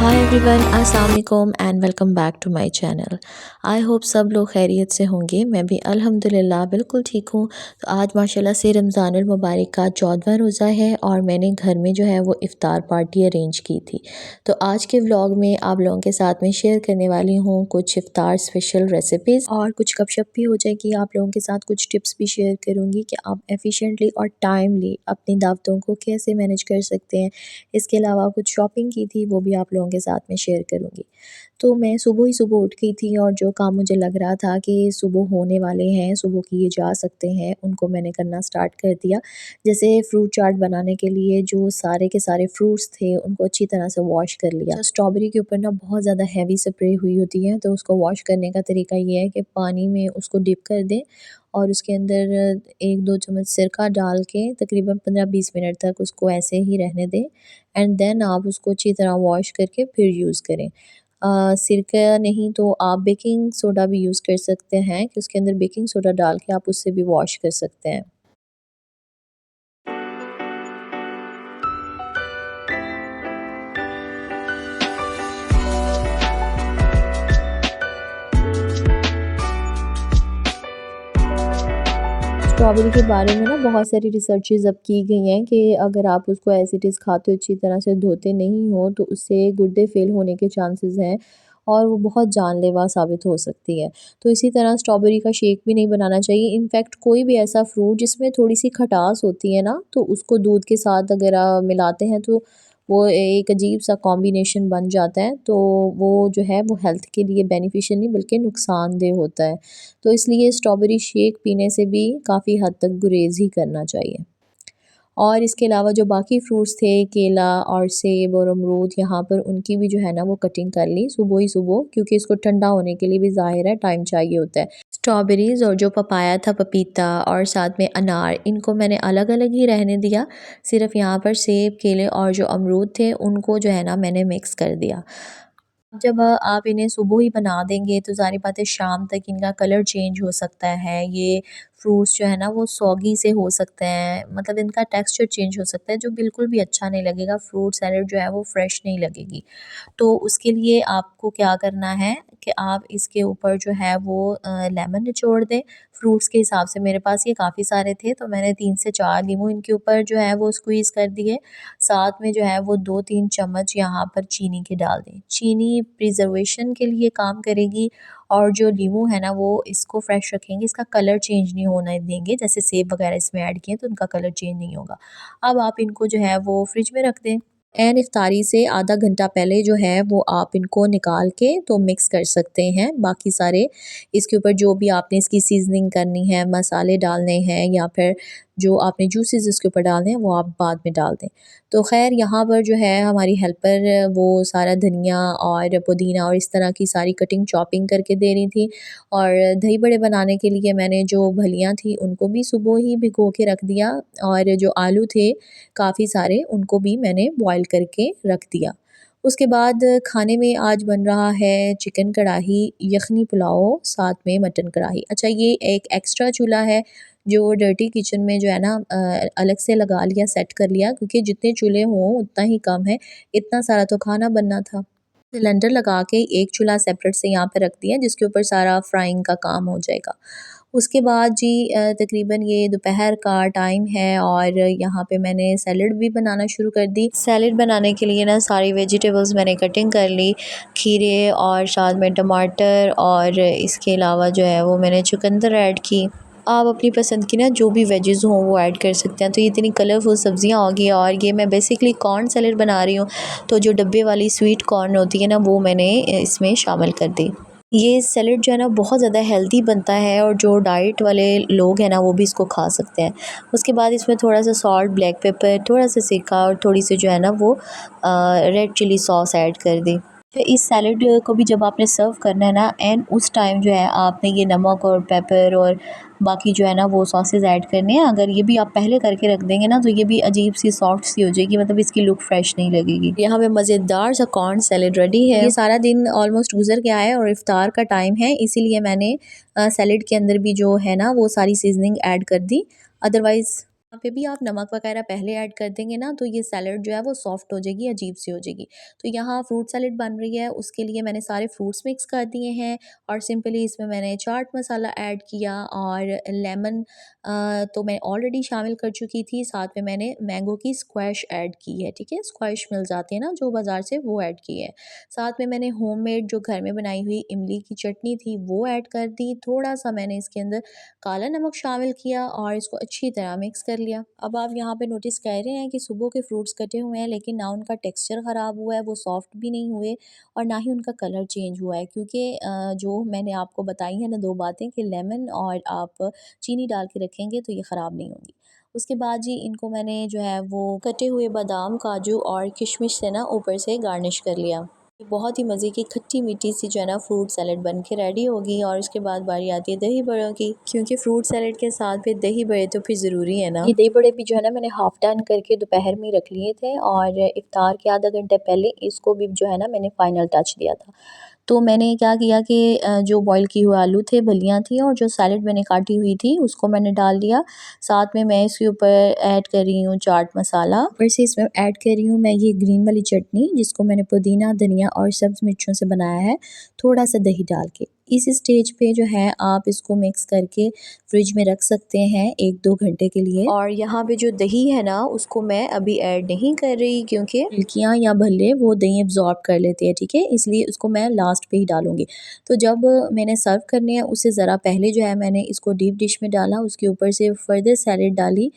हाय everyone, अस्सलाम वालेकुम and welcome back to my channel. I hope सब लोग खैरियत से होंगे। मैं भी अल्हम्दुलिल्लाह बिल्कुल ठीक हूँ। तो आज माशाल्लाह से रमज़ानुल मुबारक का 14वां रोज़ा है और मैंने घर में जो है वो इफ़्तार पार्टी अरेंज की थी। तो आज के व्लॉग में आप लोगों के साथ में शेयर करने वाली हूँ कुछ इफ़्तार स्पेशल रेसिपीज़ और कुछ गपशप भी हो जाएगी। आप लोगों के साथ कुछ टिप्स भी शेयर करूँगी कि आप एफ़िशिएंटली और टाइमली अपनी दावतों को कैसे मैनेज कर सकते हैं। इसके अलावा कुछ शॉपिंग की थी, वो भी आप लोगों के साथ में शेयर करूँगी। तो मैं सुबह ही सुबह उठ गई थी और जो काम मुझे लग रहा था कि सुबह होने वाले हैं, सुबह किए जा सकते हैं, उनको मैंने करना स्टार्ट कर दिया। जैसे फ्रूट चाट बनाने के लिए जो सारे के सारे फ्रूट्स थे, उनको अच्छी तरह से वॉश कर लिया। तो स्ट्रॉबेरी के ऊपर ना बहुत ज़्यादा हेवी स्प्रे हुई होती है, तो उसको वॉश करने का तरीका ये है कि पानी में उसको डिप कर दें और उसके अंदर 1-2 चम्मच सिरका डाल के तकरीबन 15-20 मिनट तक उसको ऐसे ही रहने दें एंड देन आप उसको अच्छी तरह वॉश करके फिर यूज़ करें। सिरका नहीं तो आप बेकिंग सोडा भी यूज़ कर सकते हैं कि उसके अंदर बेकिंग सोडा डाल के आप उससे भी वॉश कर सकते हैं। स्ट्रॉबेरी के बारे में ना बहुत सारी रिसर्चेज़ अब की गई हैं कि अगर आप उसको एज़ इट इज़ खाते हो, अच्छी तरह से धोते नहीं हो, तो उससे गुर्दे फ़ेल होने के चांसेस हैं और वो बहुत जानलेवा साबित हो सकती है। तो इसी तरह स्ट्रॉबेरी का शेक भी नहीं बनाना चाहिए। इनफैक्ट कोई भी ऐसा फ्रूट जिसमें थोड़ी-सी खटास होती है ना, तो उसको दूध के साथ अगर मिलाते हैं तो वो एक अजीब-सा कॉम्बिनेशन बन जाता है। तो वो जो है वो हेल्थ के लिए बेनिफिशियल नहीं बल्कि नुकसानदेह होता है। तो इसलिए स्ट्रॉबेरी शेक पीने से भी काफ़ी हद तक गुरेज़ ही करना चाहिए। और इसके अलावा जो बाकी फ्रूट्स थे केला और सेब और अमरूद, यहाँ पर उनकी भी जो है ना वो कटिंग कर ली सुबह ही सुबह, क्योंकि इसको ठंडा होने के लिए भी ज़ाहिर है टाइम चाहिए होता है। स्ट्रॉबेरीज़ और जो पपाया था, पपीता और साथ में अनार, इनको मैंने अलग-अलग ही रहने दिया। सिर्फ़ यहाँ पर सेब, केले और जो अमरूद थे उनको जो है ना मैंने मिक्स कर दिया। जब आप इन्हें सुबह ही बना देंगे तो ज़ाहिर बात है शाम तक इनका कलर चेंज हो सकता है। ये फ्रूट्स जो है ना वो सॉगी से हो सकते हैं, मतलब इनका टेक्सचर चेंज हो सकता है जो बिल्कुल भी अच्छा नहीं लगेगा। फ्रूट सैलेड जो है वो फ्रेश नहीं लगेगी। तो उसके लिए आपको क्या करना है कि आप इसके ऊपर जो है वो लेमन निचोड़ दें। फ्रूट्स के हिसाब से मेरे पास ये काफ़ी सारे थे तो मैंने 3 से 4 नींबू इनके ऊपर जो है वो स्क्वीज़ कर दिए। साथ में जो है वो 2-3 चम्मच यहाँ पर चीनी के डाल दें। चीनी प्रिज़र्वेशन के लिए काम करेगी और जो नींबू है ना वो इसको फ्रेश रखेंगे, इसका कलर चेंज नहीं होने देंगे। जैसे सेब वगैरह इसमें ऐड किए तो उनका कलर चेंज नहीं होगा। अब आप इनको जो है वो फ्रिज में रख दें। इफ्तारी से आधा घंटा पहले जो है वो आप इनको निकाल के तो मिक्स कर सकते हैं। बाकी सारे इसके ऊपर जो भी आपने इसकी सीज़निंग करनी है, मसाले डालने हैं या फिर जो आपने जूसेस इसके ऊपर डालने हैं वो आप बाद में डाल दें। तो ख़ैर यहाँ पर जो है हमारी हेल्पर वो सारा धनिया और पुदीना और इस तरह की सारी कटिंग चॉपिंग करके दे रही थी। और दही बड़े बनाने के लिए मैंने जो फलियाँ थी उनको भी सुबह ही भिगो के रख दिया और जो आलू थे काफ़ी सारे उनको भी मैंने बॉयल करके रख दिया। उसके बाद खाने में आज बन रहा है चिकन कढ़ाई, यखनी पुलाव, साथ में मटन कढ़ाई। अच्छा, ये एक एक्स्ट्रा चूल्हा है जो डर्टी किचन में जो है ना अलग से लगा लिया, सेट कर लिया, क्योंकि जितने चूल्हे हों उतना ही कम है, इतना सारा तो खाना बनना था। सिलेंडर लगा के एक चूल्हा सेपरेट से यहाँ पे रख दिया जिसके ऊपर सारा फ्राइंग का काम हो जाएगा। उसके बाद जी तकरीबन ये दोपहर का टाइम है और यहाँ पे मैंने सैलड भी बनाना शुरू कर दी। सैलड बनाने के लिए ना सारी वेजिटेबल्स मैंने कटिंग कर ली, खीरे और साथ में टमाटर और इसके अलावा जो है वो मैंने चुकंदर ऐड की। आप अपनी पसंद की ना जो भी वेजेस हों वो ऐड कर सकते हैं। तो ये इतनी कलरफुल सब्जियां होगी और ये मैं बेसिकली कॉर्न सैलेड बना रही हूँ, तो जो डब्बे वाली स्वीट कॉर्न होती है ना वो मैंने इसमें शामिल कर दी। ये सैलेड जो है ना बहुत ज़्यादा हेल्दी बनता है और जो डाइट वाले लोग हैं ना वो भी इसको खा सकते हैं। उसके बाद इसमें थोड़ा सा सॉल्ट, ब्लैक पेपर, थोड़ा सा सिरका और थोड़ी सी जो है ना वो रेड चिली सॉस ऐड कर दी। तो इस सैलेड को भी जब आपने सर्व करना है ना एंड उस टाइम जो है आपने ये नमक और पेपर और बाकी जो है ना वो सॉसेस ऐड करने हैं। अगर ये भी आप पहले करके रख देंगे ना तो ये भी अजीब सी सॉफ्ट सी हो जाएगी, मतलब इसकी लुक फ्रेश नहीं लगेगी। यहाँ पे मज़ेदार सा कॉर्न सैलेड रेडी है। ये सारा दिन ऑलमोस्ट गुजर गया है और इफ्तार का टाइम है, इसीलिए मैंने सैलेड के अंदर भी जो है ना वो सारी सीजनिंग ऐड कर दी। अदरवाइज़ यहाँ पे भी आप नमक वगैरह पहले ऐड कर देंगे ना, तो ये सैलड जो है वो सॉफ्ट हो जाएगी, अजीब सी हो जाएगी। तो यहाँ फ्रूट सैलड बन रही है, उसके लिए मैंने सारे फ्रूट्स मिक्स कर दिए हैं और सिंपली इसमें मैंने चाट मसाला ऐड किया और लेमन तो मैं ऑलरेडी शामिल कर चुकी थी। साथ में मैंने मैंगो की स्क्वैश ऐड की है, ठीक है? स्क्वैश मिल जाती है ना जो बाज़ार से, वो ऐड की है। साथ में मैंने होममेड जो घर में बनाई हुई इमली की चटनी थी वो ऐड कर दी। थोड़ा-सा मैंने इसके अंदर काला नमक शामिल किया और इसको अच्छी तरह मिक्स कर लिया। अब आप यहाँ पे नोटिस कर रहे हैं कि सुबह के फ्रूट्स कटे हुए हैं, लेकिन ना उनका टेक्सचर ख़राब हुआ है, वो सॉफ्ट भी नहीं हुए और ना ही उनका कलर चेंज हुआ है, क्योंकि जो मैंने आपको बताई है ना 2 बातें कि लेमन और आप चीनी डाल के रखेंगे तो ये ख़राब नहीं होंगी। उसके बाद जी इनको मैंने जो है वो कटे हुए बादाम, काजू और किशमिश से ना ऊपर से गार्निश कर लिया। बहुत ही मज़े की खट्टी-मीठी सी जो है ना फ्रूट सैलेड बन के रेडी होगी और उसके बाद बारी आती है दही बड़ों की, क्योंकि फ्रूट सैलेड के साथ फिर दही बड़े तो फिर ज़रूरी है ना। ये दही बड़े भी जो है ना मैंने हाफ़ डन करके दोपहर में रख लिए थे और इफ्तार के आधा घंटे पहले इसको भी जो है ना मैंने फ़ाइनल टच दिया था। तो मैंने क्या किया कि जो बॉयल किए हुए आलू थे, बल्लियाँ थी और जो सैलेड मैंने काटी हुई थी उसको मैंने डाल दिया। साथ में मैं इसके ऊपर ऐड कर रही हूँ चाट मसाला, ऊपर से इसमें ऐड कर रही हूँ मैं ये ग्रीन वाली चटनी जिसको मैंने पुदीना, धनिया और सब्ज़ मिर्चों से बनाया है, थोड़ा-सा दही डाल के। इस स्टेज पे जो है आप इसको मिक्स करके फ्रिज में रख सकते हैं 1-2 घंटे के लिए। और यहाँ पे जो दही है ना उसको मैं अभी ऐड नहीं कर रही, क्योंकि फुल्कियाँ या भल्ले वो दही एब्ज़ॉर्ब कर लेते हैं, ठीक है? इसलिए उसको मैं लास्ट पे ही डालूँगी। तो जब मैंने सर्व करने हैं उससे ज़रा पहले जो है मैंने इसको डीप डिश में डाला, उसके ऊपर से फर्दर सैलेड डाली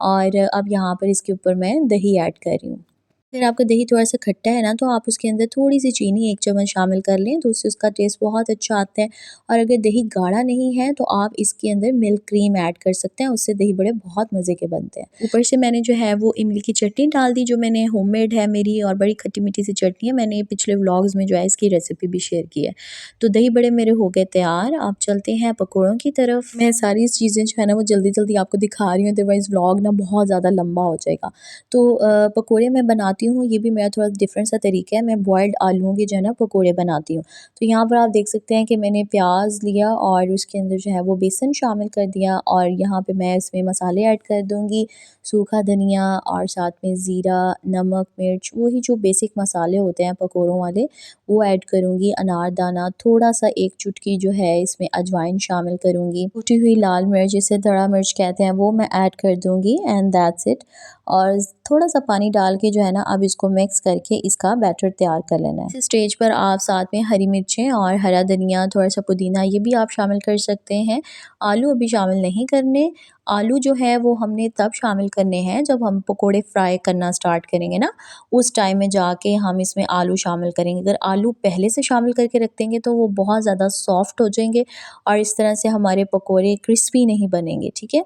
और अब यहाँ पर इसके ऊपर मैं दही ऐड कर रही हूँ। अगर आपका दही थोड़ा-सा खट्टा है ना, तो आप उसके अंदर थोड़ी-सी चीनी 1 चम्मच शामिल कर लें, तो उससे उसका टेस्ट बहुत अच्छा आता है। और अगर दही गाढ़ा नहीं है, तो आप इसके अंदर मिल्क क्रीम ऐड कर सकते हैं, उससे दही बड़े बहुत मज़े के बनते हैं। ऊपर से मैंने जो है वो इमली की चटनी डाल दी, जो मैंने होममेड है मेरी और बड़ी खट्टी-मीठी सी चटनी है। मैंने पिछले व्लॉग्स में जो है इसकी रेसिपी भी शेयर की है। तो दही बड़े मेरे हो गए तैयार, अब चलते हैं पकौड़ों की तरफ। मैं सारी चीज़ें जो है ना वो जल्दी-जल्दी आपको दिखा रही हूँ, अदरवाइज़ व्लॉग ना बहुत ज़्यादा लंबा हो जाएगा। तो पकोड़े मैं बनाती हूँ, ये भी मेरा थोड़ा डिफरेंट सा तरीका है। मैं बॉइल्ड आलूओं के जो है ना पकोड़े बनाती हूँ। तो यहाँ पर आप देख सकते हैं कि मैंने प्याज़ लिया और उसके अंदर जो है वो बेसन शामिल कर दिया और यहाँ पे मैं इसमें मसाले ऐड कर दूँगी, सूखा धनिया और साथ में ज़ीरा, नमक, मिर्च, वही जो बेसिक मसाले होते हैं पकोड़ों वाले, वो ऐड करूँगी। अनारदाना, थोड़ा-सा 1 चुटकी जो है इसमें अजवाइन शामिल करूँगी। कुटी हुई लाल मिर्च, जिसे दड़ा मिर्च कहते हैं, वो मैं ऐड कर दूँगी एंड दैट्स इट। और थोड़ा-सा पानी डाल के जो है ना अब इसको मिक्स करके इसका बैटर तैयार कर लेना है। इस स्टेज पर आप साथ में हरी मिर्चें और हरा धनिया, थोड़ा-सा पुदीना ये भी आप शामिल कर सकते हैं। आलू अभी शामिल नहीं करने। आलू जो है वो हमने तब शामिल करने हैं जब हम पकोड़े फ्राई करना स्टार्ट करेंगे ना, उस टाइम में जाके हम इसमें आलू शामिल करेंगे। अगर आलू पहले से शामिल करके रख देंगे तो वो बहुत ज़्यादा सॉफ्ट हो जाएंगे और इस तरह से हमारे पकोड़े क्रिस्पी नहीं बनेंगे, ठीक है?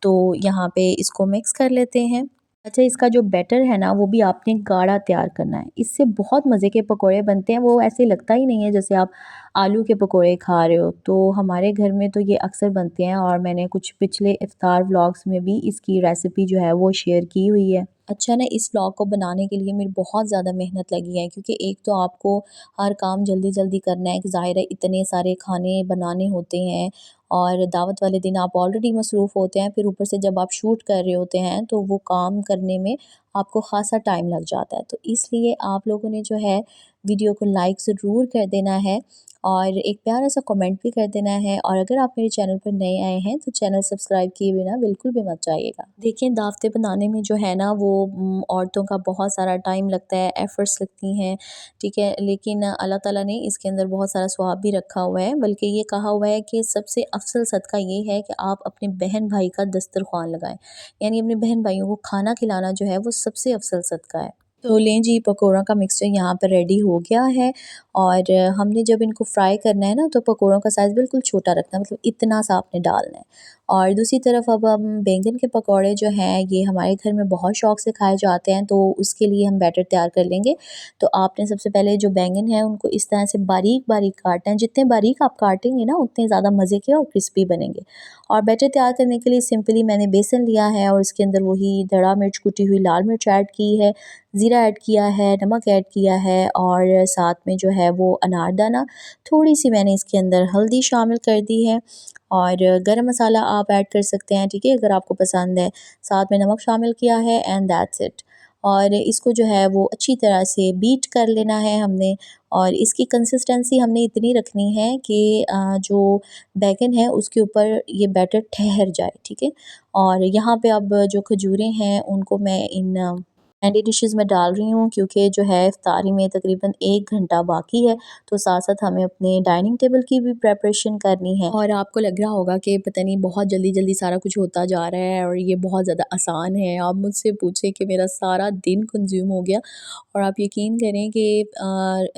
तो यहाँ पे इसको मिक्स कर लेते हैं। अच्छा, इसका जो बैटर है ना वो भी आपने गाढ़ा तैयार करना है, इससे बहुत मज़े के पकोड़े बनते हैं। वो ऐसे लगता ही नहीं है जैसे आप आलू के पकोड़े खा रहे हो। तो हमारे घर में तो ये अक्सर बनते हैं और मैंने कुछ पिछले इफ्तार व्लॉग्स में भी इसकी रेसिपी जो है वो शेयर की हुई है। अच्छा ना, इस व्लॉग को बनाने के लिए मेरी बहुत ज़्यादा मेहनत लगी है, क्योंकि एक तो आपको हर काम जल्दी-जल्दी करना है कि ज़ाहिर है इतने सारे खाने बनाने होते हैं और दावत वाले दिन आप ऑलरेडी मसरूफ़ होते हैं, फिर ऊपर से जब आप शूट कर रहे होते हैं तो वो काम करने में आपको ख़ासा टाइम लग जाता है। तो इसलिए आप लोगों ने जो है वीडियो को लाइक ज़रूर कर देना है और एक प्यारा सा कमेंट भी कर देना है। और अगर आप मेरे चैनल पर नए आए हैं तो चैनल सब्सक्राइब किए बिना बिल्कुल भी मत जाइएगा। देखिए, दावतें बनाने में जो है ना वो औरतों का बहुत सारा टाइम लगता है, एफ़र्ट्स लगती हैं, ठीक है? लेकिन अल्लाह ताला ने इसके अंदर बहुत सारा सवाब भी रखा हुआ है, बल्कि ये कहा हुआ है कि सबसे अफ़ज़ल सदका ये है कि आप अपने बहन भाई का दस्तरख़्वान लगाएँ। यानी अपने बहन भाइयों को खाना खिलाना जो है वो सबसे अफ़ज़ल सदका है। तो लें जी, पकौड़ों का मिक्सचर यहाँ पर रेडी हो गया है और हमने जब इनको फ्राई करना है ना तो पकौड़ों का साइज़ बिल्कुल छोटा रखना है, मतलब इतना सा आपने डालना है। और दूसरी तरफ अब हम बैंगन के पकौड़े जो हैं ये हमारे घर में बहुत शौक से खाए जाते हैं, तो उसके लिए हम बैटर तैयार कर लेंगे। तो आपने सबसे पहले जो बैंगन है उनको इस तरह से बारीक-बारीक काटना है। जितने बारीक आप काटेंगे ना उतने ज़्यादा मज़े के और क्रिस्पी बनेंगे। और बैटर तैयार करने के लिए सिंपली मैंने बेसन लिया है और उसके अंदर वही दड़ा मिर्च, कुटी हुई लाल मिर्च ऐड की है, ज़ीरा ऐड किया है, नमक ऐड किया है और साथ में जो है वो अनारदाना, थोड़ी-सी मैंने इसके अंदर हल्दी शामिल कर दी है और गरम मसाला आप ऐड कर सकते हैं, ठीक है, अगर आपको पसंद है। साथ में नमक शामिल किया है एंड दैट्स इट। और इसको जो है वो अच्छी तरह से बीट कर लेना है हमने, और इसकी कंसिस्टेंसी हमने इतनी रखनी है कि जो बैंगन है उसके ऊपर ये बैटर ठहर जाए, ठीक है। और यहाँ पे अब जो खजूरें हैं उनको मैं इन कैंडी डिशेस में डाल रही हूँ, क्योंकि जो है इफ्तारी में तकरीबन 1 घंटा बाकी है, तो साथ-साथ हमें अपने डाइनिंग टेबल की भी प्रिपरेशन करनी है। और आपको लग रहा होगा कि पता नहीं बहुत जल्दी-जल्दी सारा कुछ होता जा रहा है और ये बहुत ज़्यादा आसान है। आप मुझसे पूछें कि मेरा सारा दिन कंज़्यूम हो गया, और आप यकीन करें कि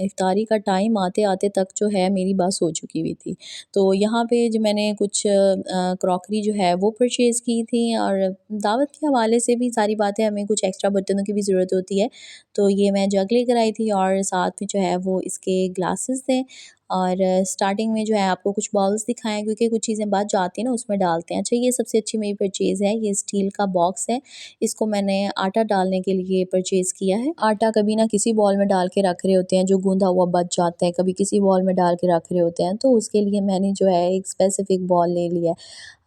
इफ्तारी का टाइम आते-आते तक जो है मेरी बस हो चुकी हुई थी। तो यहाँ पे जो मैंने कुछ क्रॉकरी जो है वो परचेज़ की थी, और दावत के हवाले से भी सारी बातें, हमें कुछ एक्स्ट्रा बर्तनों की भी ज़रूरत होती है। तो ये मैं जग लेकर आई थी, और साथ में जो है वो इसके ग्लासेस थे, और स्टार्टिंग में जो है आपको कुछ बाउल्स दिखाएँ, क्योंकि कुछ चीज़ें बच जाती हैं ना, उसमें डालते हैं। अच्छा, ये सबसे अच्छी मेरी परचेज़ है, ये स्टील का बॉक्स है। इसको मैंने आटा डालने के लिए परचेज़ किया है। आटा कभी ना किसी बॉल में डाल के रख रहे होते हैं जो गूँधा हुआ बच जाता है, कभी किसी बॉल में डाल के रख रहे होते हैं, तो उसके लिए मैंने जो है एक स्पेसिफ़िक बॉल ले लिया है।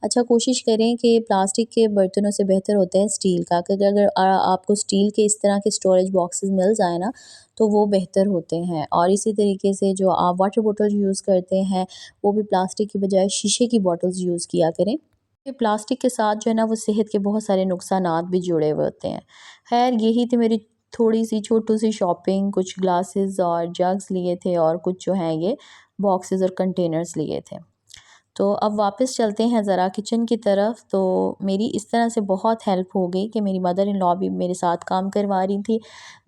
अच्छा, कोशिश करें कि प्लास्टिक के बर्तनों से बेहतर होता है स्टील का, क्योंकि अगर आपको स्टील के इस तरह के स्टोरेज बॉक्सेस मिल जाए ना, तो वो बेहतर होते हैं। और इसी तरीके से जो आप वाटर बॉटल यूज़ करते हैं, वो भी प्लास्टिक की बजाय शीशे की बॉटल्स यूज़ किया करें। ये प्लास्टिक के साथ जो है ना वो सेहत के बहुत सारे नुकसानात भी जुड़े हुए होते हैं। खैर, यही थी मेरी थोड़ी-सी छोटू-सी शॉपिंग, कुछ ग्लासेस और जग्स लिए थे, और कुछ जो हैं ये बॉक्सेस और कंटेनर्स लिए थे। तो अब वापस चलते हैं ज़रा किचन की तरफ। तो मेरी इस तरह से बहुत हेल्प हो गई कि मेरी मदर इन लॉ भी मेरे साथ काम करवा रही थी।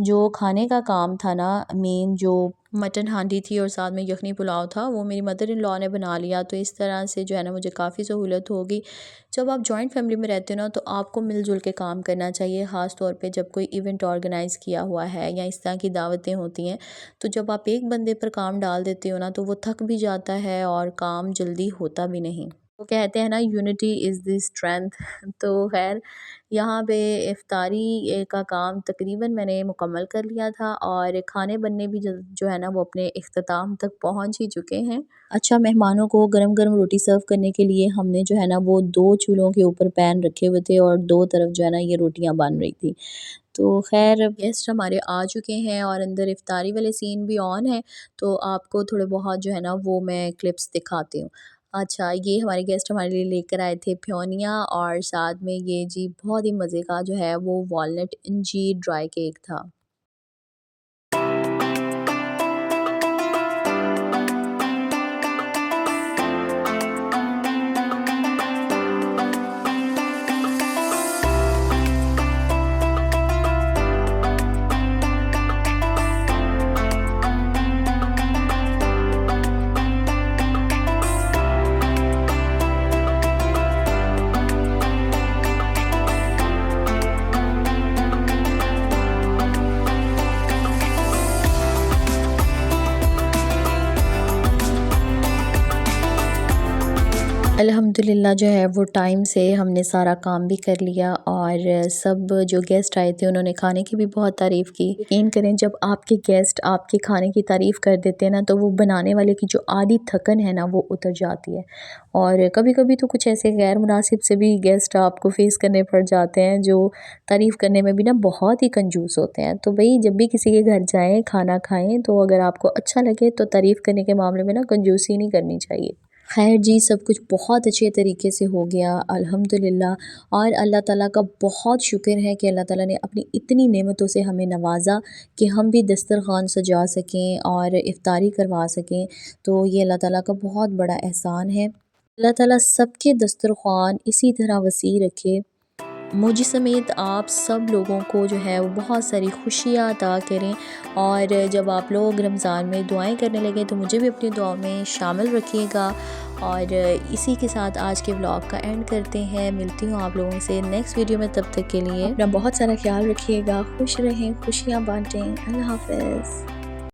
जो खाने का काम था ना, मेन जो मटन हांडी थी और साथ में यखनी पुलाव था, वो मेरी मदर इन लॉ ने बना लिया। तो इस तरह से जो है ना मुझे काफ़ी सहूलत हो गई। जब आप जॉइंट फैमिली में रहते हो ना, तो आपको मिलजुल के काम करना चाहिए, ख़ास तौर पे जब कोई इवेंट ऑर्गेनाइज़ किया हुआ है या इस तरह की दावतें होती हैं। तो जब आप एक बंदे पर काम डाल देते हो ना, तो वो थक भी जाता है और काम जल्दी होता भी नहीं। तो कहते हैं ना, यूनिटी इज़ द स्ट्रेंथ। तो खैर, यहाँ पे इफ्तारी का काम तकरीबन मैंने मुकम्मल कर लिया था, और खाने बनने भी जो है ना वो अपने इख्तिताम तक पहुँच ही चुके हैं। अच्छा, मेहमानों को गरम-गरम रोटी सर्व करने के लिए हमने जो है ना वो 2 चूल्हों के ऊपर पैन रखे हुए थे, और 2 तरफ जो है ना ये रोटियाँ बन रही थी। तो ख़ैर, गेस्ट हमारे आ चुके हैं और अंदर इफ्तारी वाले सीन भी ऑन है, तो आपको थोड़े बहुत जो है ना वो मैं क्लिप्स दिखाती हूँ। अच्छा, ये हमारे गेस्ट हमारे लिए लेकर आए थे प्योनिया, और साथ में ये जी बहुत ही मज़े का जो है वो वॉलनट इंजीर ड्राई केक था। अल्हम्दुलिल्लाह जो है वो टाइम से हमने सारा काम भी कर लिया, और सब जो गेस्ट आए थे उन्होंने खाने की भी बहुत तारीफ़ की। यकीन करें, जब आपके गेस्ट आपके खाने की तारीफ़ कर देते हैं ना, तो वो बनाने वाले की जो आधी थकन है ना वो उतर जाती है। और कभी-कभी तो कुछ ऐसे गैर मुनासिब से भी गेस्ट आपको फ़ेस करने पड़ जाते हैं, जो तारीफ़ करने में भी ना बहुत ही कंजूस होते हैं। तो भई, जब भी किसी के घर जाएँ, खाना खाएँ, तो अगर आपको अच्छा लगे तो तारीफ़ करने के मामले में ना कंजूसी नहीं करनी चाहिए। खैर जी, सब कुछ बहुत अच्छे तरीके से हो गया अल्हम्दुलिल्लाह, और अल्लाह ताला का बहुत शुक्र है कि अल्लाह ताला ने अपनी इतनी नेमतों से हमें नवाज़ा कि हम भी दस्तरख़्वान सजा सकें और इफ़्तारी करवा सकें। तो ये अल्लाह ताला का बहुत बड़ा एहसान है। अल्लाह ताला सबके दस्तरख़्वान इसी तरह वसी रखे। मुझ समेत आप सब लोगों को जो है वो बहुत सारी खुशियाँ अता करें, और जब आप लोग रमज़ान में दुआएं करने लगे तो मुझे भी अपनी दुआ में शामिल रखिएगा। और इसी के साथ आज के व्लॉग का एंड करते हैं। मिलती हूँ आप लोगों से नेक्स्ट वीडियो में, तब तक के लिए अपना बहुत सारा ख्याल रखिएगा, खुश रहें, खुशियाँ बांटें। अल्लाह हाफ़िज़।